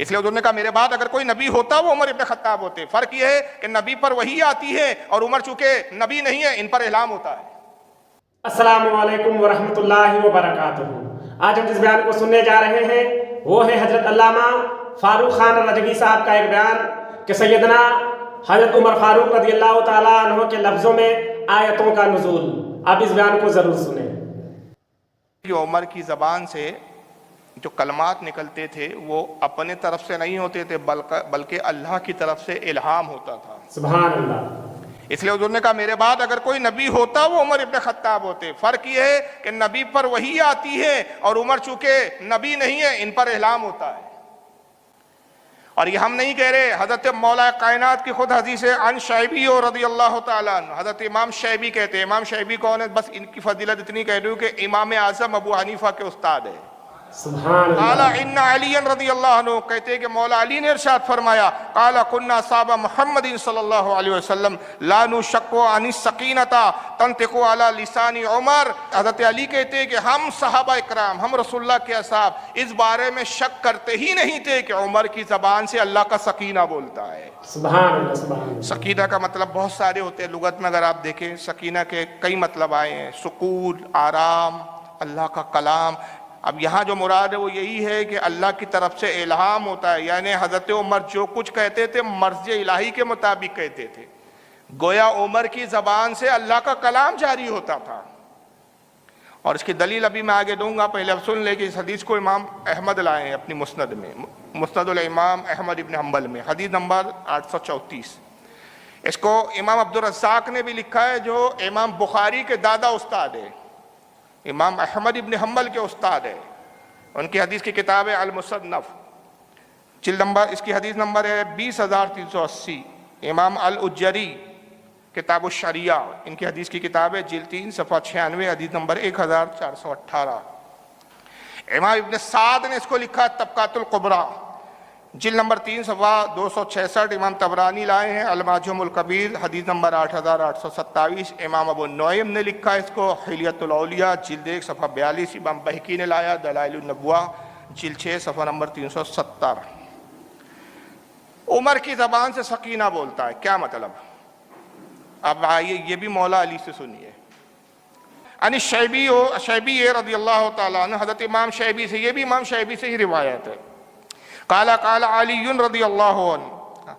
اس لیے حضور نے کہا میرے بعد اگر کوئی نبی ہوتا وہ عمر ابن خطاب ہوتے. فرق یہ ہے کہ نبی پر وحی آتی ہے اور عمر چونکہ نبی نہیں ہے ان پر الہام ہوتا ہے. السلام علیکم ورحمۃ اللہ وبرکاتہ. آج ہم جس بیان کو سننے جا رہے ہیں وہ ہے حضرت علامہ فاروق خان رجوی صاحب کا ایک بیان کہ سیدنا حضرت عمر فاروق رضی اللہ تعالیٰ عنہ کے لفظوں میں آیتوں کا نزول. آپ اس بیان کو ضرور سنیں. عمر کی زبان سے جو کلمات نکلتے تھے وہ اپنے طرف سے نہیں ہوتے تھے بلکہ اللہ کی طرف سے الہام ہوتا تھا. سبحان اللہ. اس لیے حضور نے کہا میرے بعد اگر کوئی نبی ہوتا وہ عمر ابن خطاب ہوتے. فرق یہ ہے کہ نبی پر وحی آتی ہے اور عمر چونکہ نبی نہیں ہے ان پر الہام ہوتا ہے. اور یہ ہم نہیں کہہ رہے، حضرت مولا کائنات کی خود حدیث ہے عن شعیبی رضی اللہ تعالیٰ عنہ. حضرت امام شعیبی کہتے ہیں. امام شعیبی کون ہے؟ بس ان کی فضیلت اتنی کہہ دوں کہ امام اعظم ابو حنیفہ کے استاد ہے. سبحان قال اللہ. ان علی رضی اللہ عنہ کہتے ہیں کہ مولا علی نے ارشاد فرمایا قال كنا اصحاب محمد صلی اللہ علیہ وسلم لا نشک عن السکینۃ تنطق علی لسان عمر. حضرت علی کہتے ہیں کہ ہم صحابہ اکرام، ہم رسول اللہ کے اصحاب اس بارے میں شک کرتے ہی نہیں تھے کہ عمر کی زبان سے اللہ کا سکینہ بولتا ہے. سبحان اللہ. سبحان اللہ. سکینہ کا مطلب بہت سارے ہوتے ہیں لغت میں. اگر آپ دیکھیں سکینہ کے کئی مطلب آئے ہیں، سکون، آرام، اللہ کا کلام. اب یہاں جو مراد ہے وہ یہی ہے کہ اللہ کی طرف سے الہام ہوتا ہے. یعنی حضرت عمر جو کچھ کہتے تھے مرض الہی کے مطابق کہتے تھے. گویا عمر کی زبان سے اللہ کا کلام جاری ہوتا تھا. اور اس کی دلیل ابھی میں آگے دوں گا. پہلے اب سن لیں کہ اس حدیث کو امام احمد لائے ہیں اپنی مسند میں، مسند الامام احمد ابن حنبل میں، حدیث نمبر 834. اس کو امام عبدالرزاق نے بھی لکھا ہے جو امام بخاری کے دادا استاد ہے، امام احمد ابن حنبل کے استاد ہے. ان کی حدیث کی کتاب ہے المصنف، جلد نمبر، اس کی حدیث نمبر ہے 20380. امام الاجری کتاب الشریعہ، ان کی حدیث کی کتاب ہے جلد 3 صفحہ 96، حدیث نمبر 1418. امام ابن سعد نے اس کو لکھا طبقات القبرا، جلد نمبر 3 صفحہ 266. امام طبرانی لائے ہیں المعجم الکبیر، حدیث نمبر 8827. امام ابو نعیم نے لکھا اس کو حلیۃ الاولیاء، جلد 1 صفحہ 42. امام بہقی نے لایا دلائل النبوہ، جلد 6 صفحہ نمبر 370. عمر کی زبان سے سکینہ بولتا ہے، کیا مطلب؟ اب آئیے یہ بھی مولا علی سے سنیے. عن شعیبی رضی اللہ تعالیٰ عنہ، حضرت امام شعیبی سے، یہ بھی امام شعیبی سے ہی روایت ہے. قال علی رضی اللہ عنہ،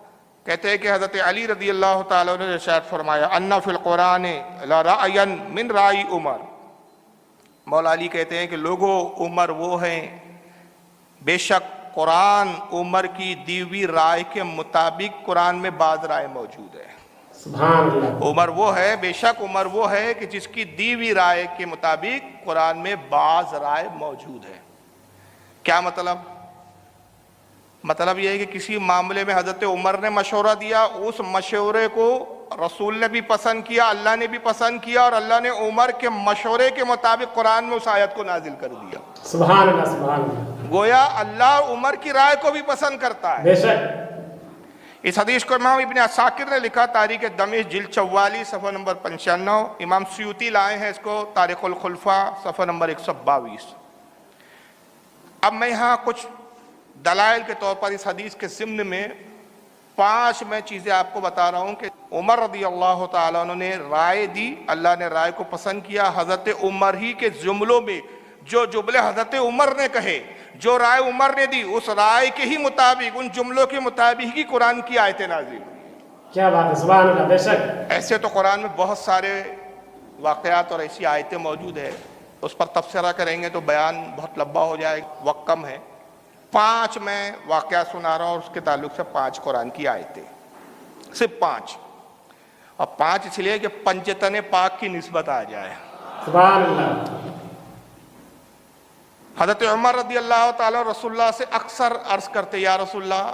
کہتے ہیں کہ حضرت علی رضی اللہ تعالیٰ عنہ نے ارشاد فرمایا ان فی القرآن لرأیا من رأی عمر. مولا علی کہتے ہیں کہ لوگوں عمر وہ ہیں، بے شک قرآن عمر کی دی ہوئی رائے کے مطابق قرآن میں بعض رائے موجود ہے. سبحان اللہ. عمر وہ ہے، بے شک عمر وہ ہے کہ جس کی دی ہوئی رائے کے مطابق قرآن میں بعض رائے موجود ہے. کیا مطلب؟ مطلب یہ ہے کہ کسی معاملے میں حضرت عمر نے مشورہ دیا، اس مشورے کو رسول نے بھی پسند کیا، اللہ نے بھی پسند کیا، اور اللہ نے عمر کے مشورے کے مطابق قرآن میں اس آیت کو نازل کر دیا. سبحان اللہ. سبحان اللہ. گویا اللہ عمر کی رائے کو بھی پسند کرتا ہے. بے شک. اس حدیث کو امام ابن عساکر نے لکھا تاریخ دمشق، جلد 44 صفحہ نمبر 95. امام سیوطی لائے ہیں اس کو تاریخ الخلفاء صفحہ نمبر 122. اب میں یہاں کچھ دلائل کے طور پر اس حدیث کے ضمن میں 5 میں چیزیں آپ کو بتا رہا ہوں کہ عمر رضی اللہ تعالیٰ عنہ نے رائے دی، اللہ نے رائے کو پسند کیا. حضرت عمر ہی کے جملوں میں جو جملے حضرت عمر نے کہے، جو رائے عمر نے دی، اس رائے کے ہی مطابق، ان جملوں کے مطابق ہی قرآن کی آیتیں نازل ہوئی. کیا بات ہے. سبحان اللہ. بے شک. ایسے تو قرآن میں بہت سارے واقعات اور ایسی آیتیں موجود ہیں، اس پر تبصرہ کریں گے تو بیان بہت لمبا ہو جائے، وقت کم ہے. 5 میں واقعہ سنا رہا ہوں اور اس کے تعلق سے 5 قرآن کی آیتیں، صرف 5. اور 5 اس لیے کہ پنجتن پاک کی نسبت آ جائے. سبحان اللہ. حضرت عمر رضی اللہ تعالیٰ رسول اللہ سے اکثر عرض کرتے، یا رسول اللہ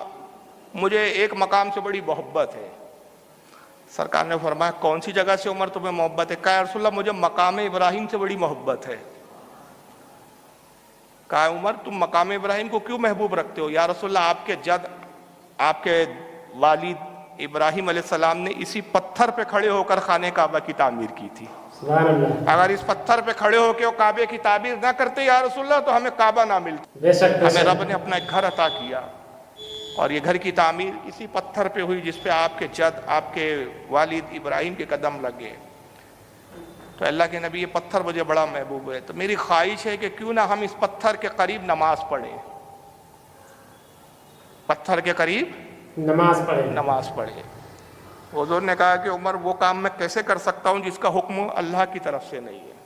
مجھے ایک مقام سے بڑی محبت ہے. سرکار نے فرمایا کون سی جگہ سے عمر تمہیں محبت ہے؟ کہا یا رسول اللہ مجھے مقام ابراہیم سے بڑی محبت ہے. کہا عمر تم مقام ابراہیم کو کیوں محبوب رکھتے ہو؟ یا رسول اللہ آپ کے جد، آپ کے والد ابراہیم علیہ السلام نے اسی پتھر پہ کھڑے ہو کر خانہ کعبہ کی تعمیر کی تھی. سبحان اللہ. اگر اس پتھر پہ کھڑے ہو کے وہ کعبے کی تعمیر نہ کرتے یا رسول اللہ تو ہمیں کعبہ نہ ملتا. بے شک. ہمیں رب نے اپنا ایک گھر عطا کیا. اور یہ گھر کی تعمیر اسی پتھر پہ ہوئی جس پہ آپ کے جد آپ کے والد ابراہیم کے قدم لگے. تو اللہ کے نبی یہ پتھر مجھے بڑا محبوب ہے, تو میری خواہش ہے کہ کیوں نہ ہم اس پتھر کے قریب نماز پڑھیں, پتھر کے قریب نماز پڑھیں. حضور نے کہا کہ عمر وہ کام میں کیسے کر سکتا ہوں جس کا حکم اللہ کی طرف سے نہیں ہے.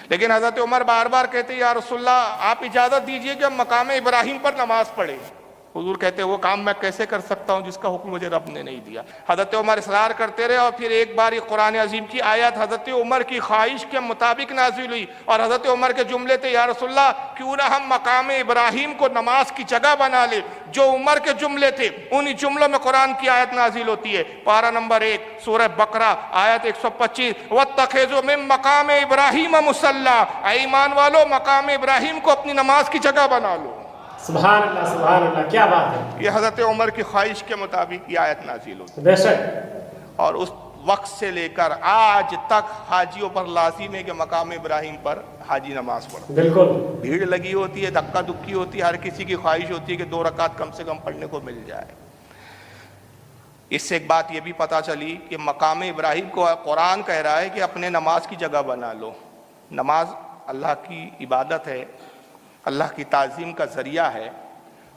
لیکن حضرت عمر بار بار کہتے یا رسول اللہ آپ اجازت دیجئے کہ ہم مقام ابراہیم پر نماز پڑھیں. حضور کہتے وہ کام میں کیسے کر سکتا ہوں جس کا حکم مجھے رب نے نہیں دیا. حضرت عمر اصرار کرتے رہے اور پھر ایک بار یہ قرآن عظیم کی آیت حضرت عمر کی خواہش کے مطابق نازل ہوئی اور حضرت عمر کے جملے تھے یا رسول اللہ کیوں نہ ہم مقام ابراہیم کو نماز کی جگہ بنا لیں. جو عمر کے جملے تھے انہی جملوں میں قرآن کی آیت نازل ہوتی ہے. پارہ نمبر 1 سورہ بقرہ آیت 125 وَاتَّخِذُوا مِن مَّقَامِ إِبْرَاهِيمَ مُصَلًّى, اے ایمان والو مقام ابراہیم کو اپنی نماز کی جگہ بنا لو. سبحان اللہ, کیا بات ہے. یہ حضرت عمر کی خواہش کے مطابق یہ آیت نازل ہوتی ہے. بے شک. اور اس وقت سے لے کر آج تک حاجیوں پر لازم ہے کہ مقام ابراہیم پر حاجی نماز پڑھے. بالکل بھیڑ لگی ہوتی ہے, دھکا دھکی ہوتی ہے, ہر کسی کی خواہش ہوتی ہے کہ 2 رکعت کم سے کم پڑھنے کو مل جائے. اس سے ایک بات یہ بھی پتہ چلی کہ مقام ابراہیم کو قرآن کہہ رہا ہے کہ اپنے نماز کی جگہ بنا لو. نماز اللہ کی عبادت ہے, اللہ کی تعظیم کا ذریعہ ہے.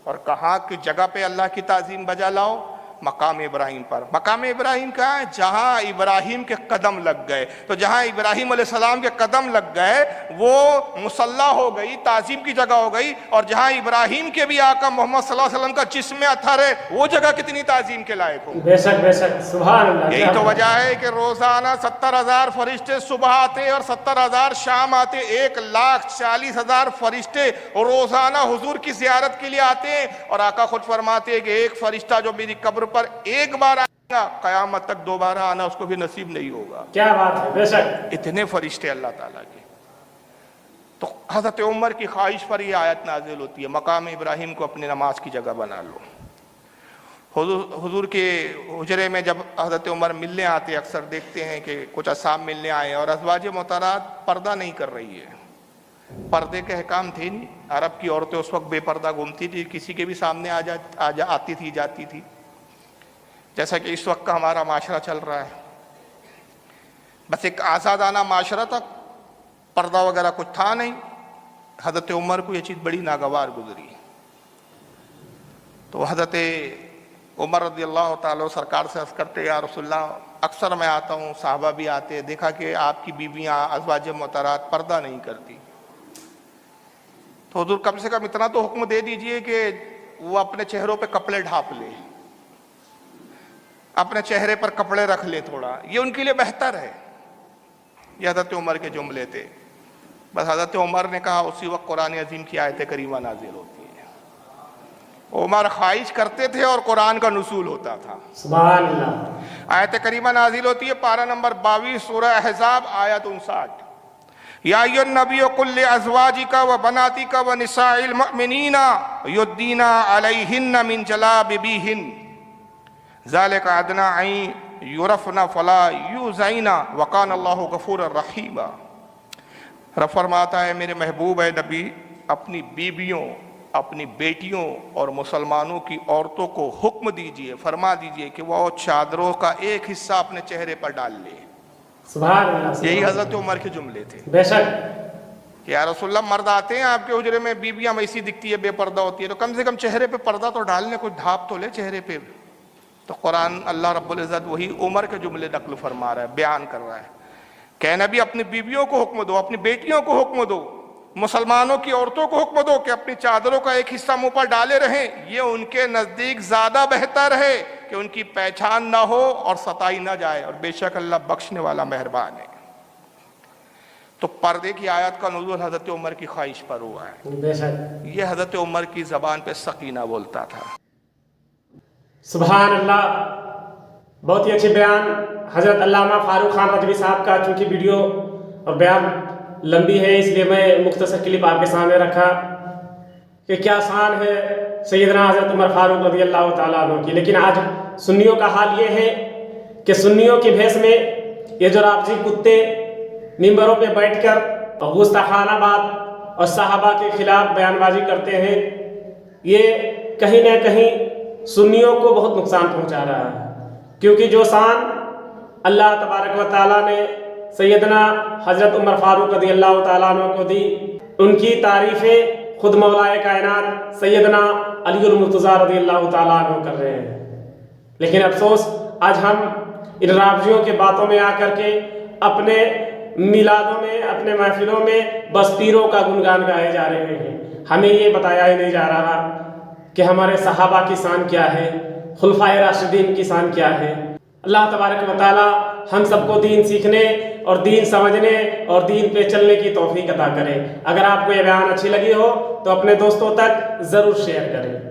اور کہاں کی جگہ پہ اللہ کی تعظیم بجا لاؤ؟ مقام ابراہیم پر. مقام ابراہیم کہاں ہے؟ جہاں ابراہیم کے قدم لگ گئے. تو جہاں ابراہیم علیہ السلام کے قدم لگ گئے وہ مصلی ہو گئی, تعظیم کی جگہ ہو گئی. اور جہاں ابراہیم کے بھی آقا محمد صلی اللہ علیہ وسلم کا جسم اطہر ہے وہ جگہ کتنی تعظیم کے لائق ہو. بے شک بے شک, سبحان اللہ. یہی تو وجہ ہے کہ روزانہ 70,000 فرشتے صبح آتے اور 70,000 شام آتے. 1,40,000 فرشتے روزانہ حضور کی زیارت کے لیے آتے ہیں. اور آقا خود فرماتے ہیں کہ ایک فرشتہ جو میری قبر پر ایک بار آئے گا قیامت تک دوبارہ آنا اس کو بھی نصیب نہیں ہوگا. کیا بات ہے. بے شک اتنے فرشتے اللہ تعالیٰ کے. تو حضرت عمر کی خواہش پر یہ آیت نازل ہوتی ہے مقام ابراہیم کو اپنی نماز کی جگہ بنا لو. حضور کے حجرے میں جب حضرت عمر ملنے آتے اکثر دیکھتے ہیں کہ کچھ اصحاب ملنے آئے اور ازواج مطہرات پردہ نہیں کر رہی ہے. پردے کے احکام تھے نہیں. عرب کی عورتیں اس وقت بے پردہ گھومتی تھی, کسی کے بھی سامنے آتی تھی جاتی تھی, جیسا کہ اس وقت کا ہمارا معاشرہ چل رہا ہے. بس ایک آزادانہ معاشرہ تھا, پردہ وغیرہ کچھ تھا نہیں. حضرت عمر کو یہ چیز بڑی ناگوار گزری. تو حضرت عمر رضی اللہ تعالیٰ سرکار سے عرض کرتے یا رسول اللہ اکثر میں آتا ہوں, صحابہ بھی آتے, دیکھا کہ آپ کی بیویاں ازواج مطہرات پردہ نہیں کرتی. تو حضور کم سے کم اتنا تو حکم دے دیجئے کہ وہ اپنے چہروں پہ کپڑے ڈھانپ لیں, اپنے چہرے پر کپڑے رکھ لیں تھوڑا, یہ ان کے لیے بہتر ہے. یہ حضرت عمر کے جملے تھے. بس حضرت عمر نے کہا اسی وقت قرآن عظیم کی آیت کریمہ نازل ہوتی ہے. عمر خواہش کرتے تھے اور قرآن کا نزول ہوتا تھا. سبحان اللہ. آیت کریمہ نازل ہوتی ہے پارہ نمبر 22 سورہ احزاب آیت 59 یا ایھا النبی قل لازواجک وبناتک ونساء المؤمنین یدنین علیہن من جلابیبہن ذالک ادنی ان یعرفن فلا یؤذین وکان اللہ غفورا رحیما. رب فرماتا ہے میرے محبوب ہے نبی اپنی بیویوں, اپنی بیٹیوں اور مسلمانوں کی عورتوں کو حکم دیجئے, فرما دیجئے کہ وہ چادروں کا ایک حصہ اپنے چہرے پر ڈال لے. سبحان اللہ. یہی حضرت عمر کے جملے تھے. بے شک کہ یا رسول اللہ مرد آتے ہیں آپ کے حجرے میں, بیویاں ایسی دکھتی ہے بے پردہ ہوتی ہے, تو کم سے کم چہرے پہ پردہ تو ڈالنے, کوئی ڈھانپ تو لے چہرے پہ. تو قرآن اللہ رب العزت وہی عمر کے جملے نقل فرما رہا ہے, بیان کر رہا ہے کہ نبی اپنی بیویوں کو حکم دو, اپنی بیٹیوں کو حکم دو, مسلمانوں کی عورتوں کو حکم دو کہ اپنی چادروں کا ایک حصہ منہ پر ڈالے رہیں. یہ ان کے نزدیک زیادہ بہتر ہے کہ ان کی پہچان نہ ہو اور ستائی نہ جائے, اور بے شک اللہ بخشنے والا مہربان ہے. تو پردے کی آیت کا نزول حضرت عمر کی خواہش پر ہوا ہے. بے شک یہ حضرت عمر کی زبان پہ سکینہ بولتا تھا. سبحان اللہ. بہت ہی اچھے بیان حضرت علامہ فاروق خان رجوی صاحب کا. چونکہ ویڈیو اور بیان لمبی ہے اس لیے میں مختصر کلپ آپ کے سامنے رکھا کہ کیا شان ہے سیدنا حضرت عمر فاروق رضی اللہ تعالیٰ عنہ کی. لیکن آج سنیوں کا حال یہ ہے کہ سنیوں کی بھیس میں یہ جو رافضی کتے ممبروں پہ بیٹھ کر گستاخانہ بات اور صحابہ کے خلاف بیان بازی کرتے ہیں, یہ کہیں نہ کہیں سنیوں کو بہت نقصان پہنچا رہا ہے، کیونکہ جو شان اللہ تبارک و تعالیٰ نے سیدنا حضرت عمر فاروق رضی اللہ تعالیٰ عنہ کو دی، ان کی تعریفیں خود مولا کائنات سیدنا علی المرتضیٰ رضی اللہ تعالیٰ عنہ کر رہے ہیں۔ لیکن افسوس آج ہم ان رافضیوں کے باتوں میں آ کر کے اپنے میلادوں میں، اپنے محفلوں میں بس پیروں کا گنگان گائے جا رہے ہیں۔ ہمیں یہ بتایا ہی نہیں جا رہا کہ ہمارے صحابہ کی شان کیا ہے، خلفائے راشدین کی شان کیا ہے۔ اللہ تبارک و تعالیٰ ہم سب کو دین سیکھنے اور دین سمجھنے اور دین پہ چلنے کی توفیق عطا کرے۔ اگر آپ کو یہ بیان اچھی لگی ہو تو اپنے دوستوں تک ضرور شیئر کریں۔